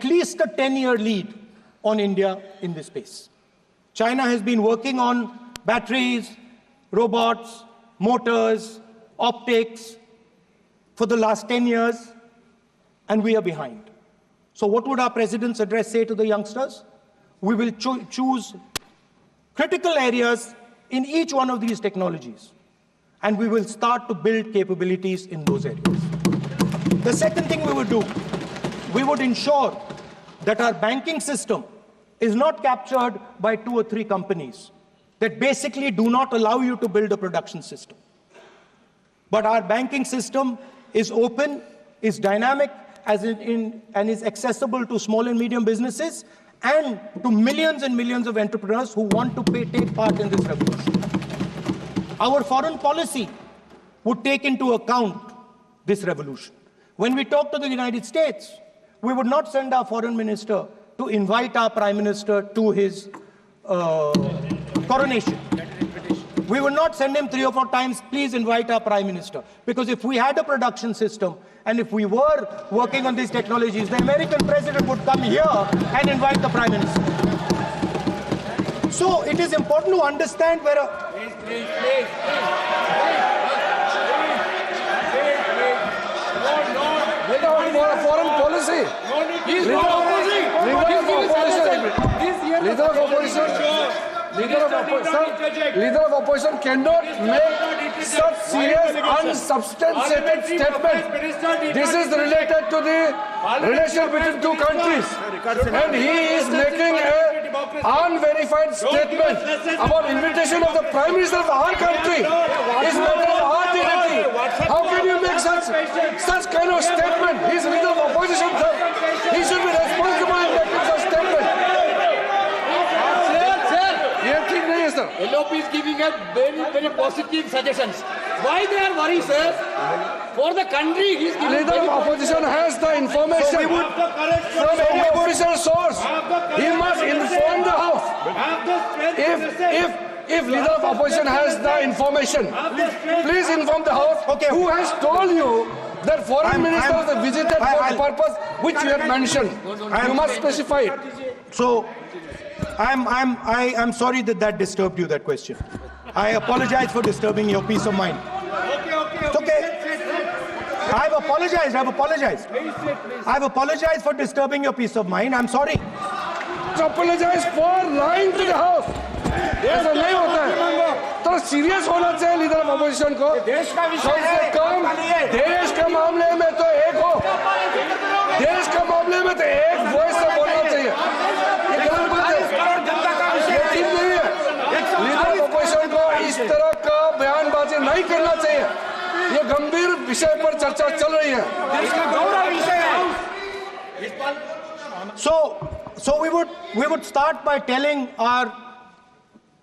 at least a 10-year lead on India in this space. China has been working on batteries, robots, motors, optics for the last 10 years, and we are behind. So what would our president's address say to the youngsters? We will choose critical areas in each one of these technologies, and we will start to build capabilities in those areas. The second thing we would do, we would ensure that our banking system is not captured by 2 or 3 companies that basically do not allow you to build a production system. But our banking system is open, is dynamic, and is accessible to small and medium businesses and to millions and millions of entrepreneurs who want to take part in this revolution. Our foreign policy would take into account this revolution. When we talk to the United States, we would not send our foreign minister to invite our prime minister to his coronation. We would not send him 3 or 4 times, please invite our prime minister. Because if we had a production system and if we were working on these technologies, the American president would come here and invite the prime minister. So it is important to understand where Please. Foreign policy. Leader of opposition cannot make such serious, unsubstantiated statements. This is related to the relation between 2 countries, and he is making an unverified statement about invitation of the Prime Minister of our country. Is matter of our dignity. How can you make such kind of statement? He is leader of opposition, sir. He should be responsible in making such statement. LOP is giving us very positive suggestions. Why they are worried, sir? For the country, he is giving. Leader of opposition has the information from any official source. He must inform the House. If leader of opposition has the information, please inform the House. Okay. Who has told you that foreign ministers have visited for the purpose which you have mentioned? You must specify it. So, I'm sorry that disturbed you, that question. I apologize for disturbing your peace of mind. It's okay. I've apologized. I've apologized for disturbing your peace of mind. I'm sorry. Apologize for lying to the House. ऐसा नहीं होता है. तो serious होना चाहिए leader of opposition को. कम से कम देश के मामले में तो एक हो. देश के मामले में तो एक वॉइस से बोलना चाहिए. ये गलत बात है. ये ठीक नहीं है. लीडर ऑफ अपोजिशन को इस तरह का बयानबाजी नहीं करना चाहिए. ये गंभीर विषय पर चर्चा चल रही है. So we would start by telling our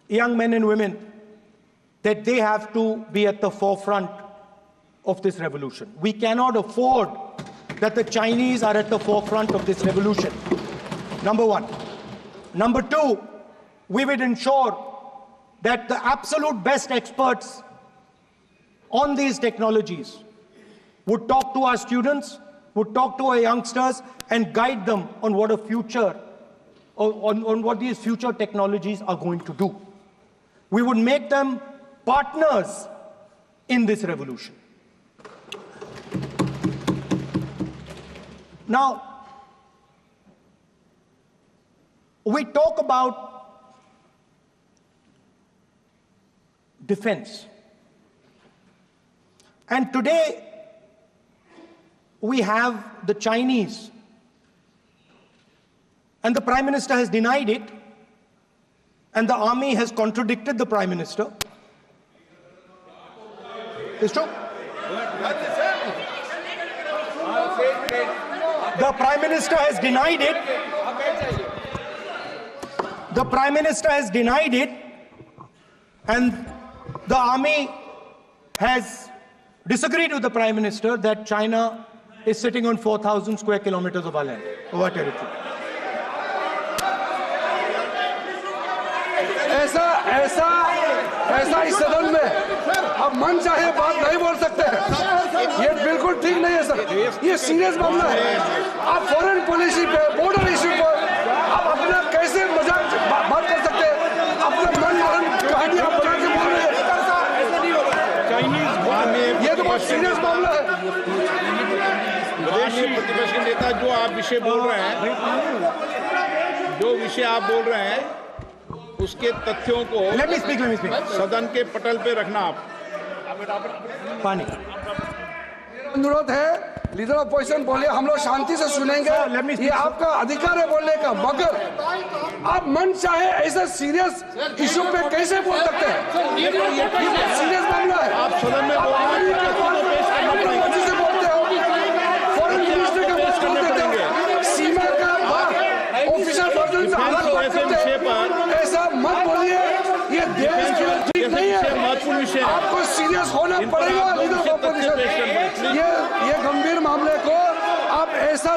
young men and women that they have to be at the forefront of this revolution. We cannot afford that the Chinese are at the forefront of this revolution. Number 1. Number 2, we would ensure that the absolute best experts on these technologies would talk to our students, would talk to our youngsters, and guide them on what a future, on what these future technologies are going to do. We would make them partners in this revolution. Now, we talk about defense. And today, we have the Chinese, and the Prime Minister has denied it, and the army has contradicted the Prime Minister. It's true. The Prime Minister has denied it. The Prime Minister has denied it, and the army has disagreed with the Prime Minister that China is sitting on 4,000 square kilometers of our land, of our territory. ऐसा इस सदन में अब मन चाहे बात नहीं बोल सकते हैं. ये बिल्कुल ठीक नहीं है सर. ये सीरियस मामला है. आप फॉरेन पॉलिसी पे, बॉर्डर विषय बोल रहे हैं, जो विषय आप बोल रहे हैं, उसके तथ्यों को Let me speak. सदन के पटल पे रखना आप। पानी। अनुरोध है, लीडर ऑपोजिशन बोले, हम लोग शांति से सुनेंगे, ये आपका अधिकार है बोलने का, मगर आप मन चाहे ऐसे सीरियस इशू पे कैसे बोल सकते हैं? ये सीरियस मामला है। आप सदन में बोल रहे हैं, से बोलते हो, फॉरेन मिनिस्टर का बात कर देते हो, सीमा का बात ऑफिशियल वर्जन से अलग बात करते हैं, ऐसा मत बोलिए, ये देश के लिए ठीक नहीं है। महत्वपूर्ण विषय है, आपको सीरियस होना पड़ेगा लीडर ऑफ ऑपोजिशन। ये गंभीर मामले को आप ऐसा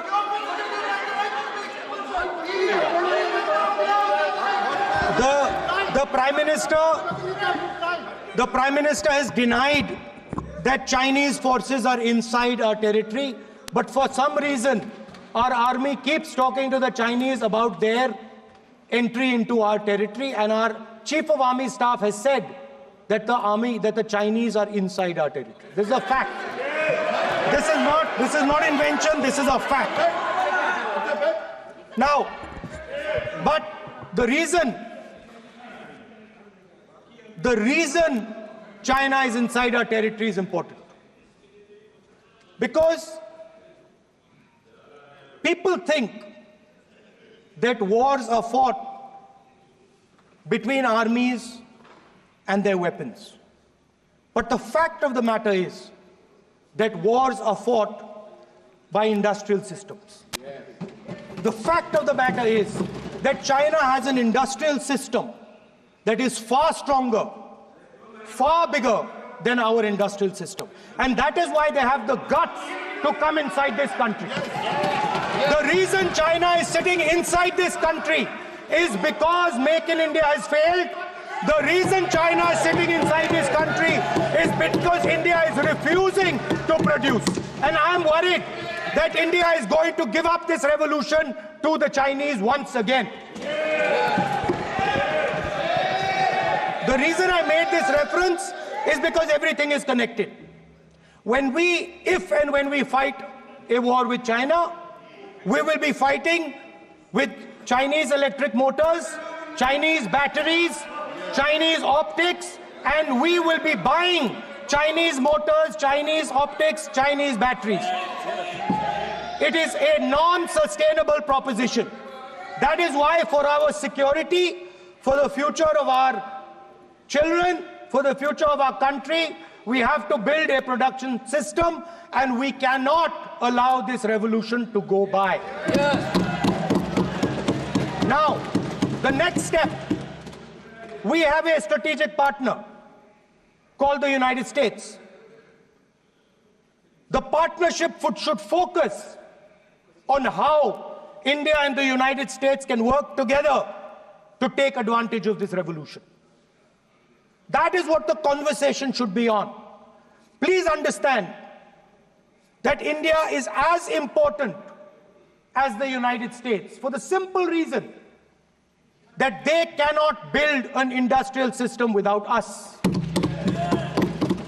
the Prime Minister has denied that Chinese forces are inside our territory, but for some reason our army keeps talking to the Chinese about their entry into our territory, and our Chief of Army Staff has said that the Chinese are inside our territory. This is a fact. This is not invention, this is a fact. Now, but the reason China is inside our territory is important. Because people think that wars are fought between armies and their weapons. But the fact of the matter is that wars are fought by industrial systems. The fact of the matter is that China has an industrial system that is far stronger, far bigger than our industrial system. And that is why they have the guts to come inside this country. The reason China is sitting inside this country is because Make in India has failed. The reason China is sitting inside this country is because India is refusing to produce. And I am worried that India is going to give up this revolution to the Chinese once again. The reason I made this reference is because everything is connected. If and when we fight a war with China, we will be fighting with Chinese electric motors, Chinese batteries, Chinese optics, and we will be buying Chinese motors, Chinese optics, Chinese batteries. It is a non-sustainable proposition. That is why for our security, for the future of our children, for the future of our country, we have to build a production system, and we cannot allow this revolution to go by. Yes. Now, the next step, we have a strategic partner called the United States. The partnership should focus on how India and the United States can work together to take advantage of this revolution. That is what the conversation should be on. Please understand that India is as important as the United States for the simple reason that they cannot build an industrial system without us.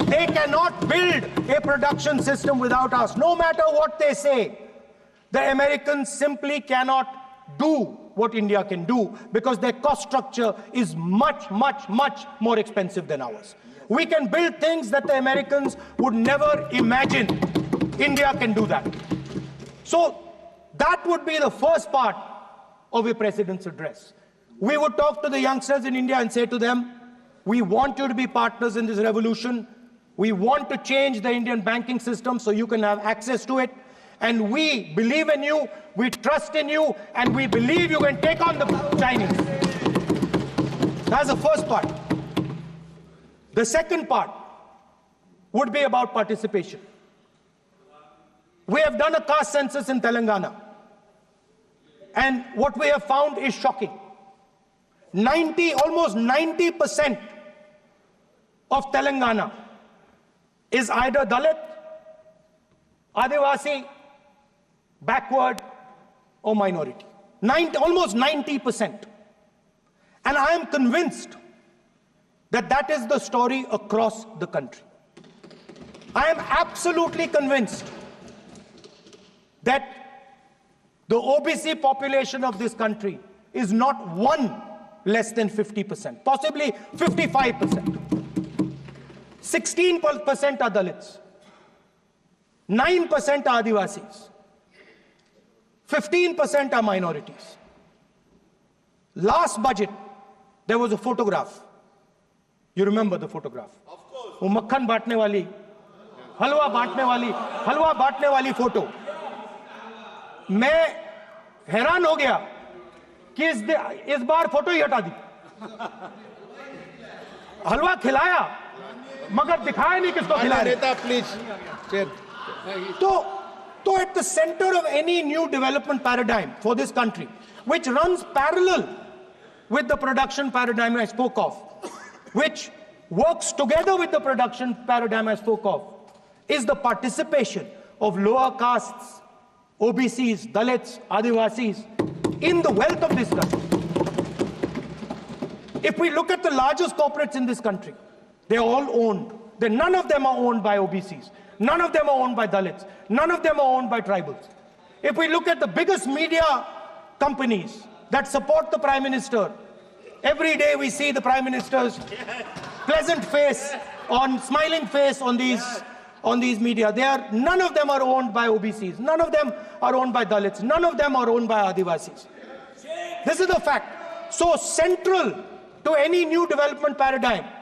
They cannot build a production system without us. No matter what they say, the Americans simply cannot do what India can do because their cost structure is much, much, much more expensive than ours. We can build things that the Americans would never imagine. India can do that. So that would be the first part of a president's address. We would talk to the youngsters in India and say to them, we want you to be partners in this revolution. We want to change the Indian banking system so you can have access to it. And we believe in you, we trust in you, and we believe you can take on the Chinese. That's the first part. The second part would be about participation. We have done a caste census in Telangana, and what we have found is shocking. Almost 90% of Telangana is either Dalit, Adivasi, backward, or minority. Almost 90%. And I am convinced that that is the story across the country. I am absolutely convinced that The OBC population of this country is not one less than 50%, possibly 55%. 16% are Dalits, 9% are Adivasis, 15% are minorities. Last budget, there was a photograph. You remember the photograph? Of course. वो मक्खन बांटने वाली, हलवा बांटने वाली photo. मैं हैरान हो गया कि इस बार फोटो ही हटा दी. हलवा खिलाया मगर दिखाया नहीं किसको खिला रहे. प्लीज. तो at the center of any new development paradigm for this country, which runs parallel with the production paradigm I spoke of, which works together with the production paradigm I spoke of, is the participation of lower castes, OBCs, Dalits, Adivasis in the wealth of this country. If we look at the largest corporates in this country, they're all owned. None of them are owned by OBCs. None of them are owned by Dalits. None of them are owned by tribals. If we look at the biggest media companies that support the Prime Minister, every day we see the Prime Minister's pleasant face, smiling face on these media. None of them are owned by OBCs. None of them are owned by Dalits. None of them are owned by Adivasis. This is the fact. So central to any new development paradigm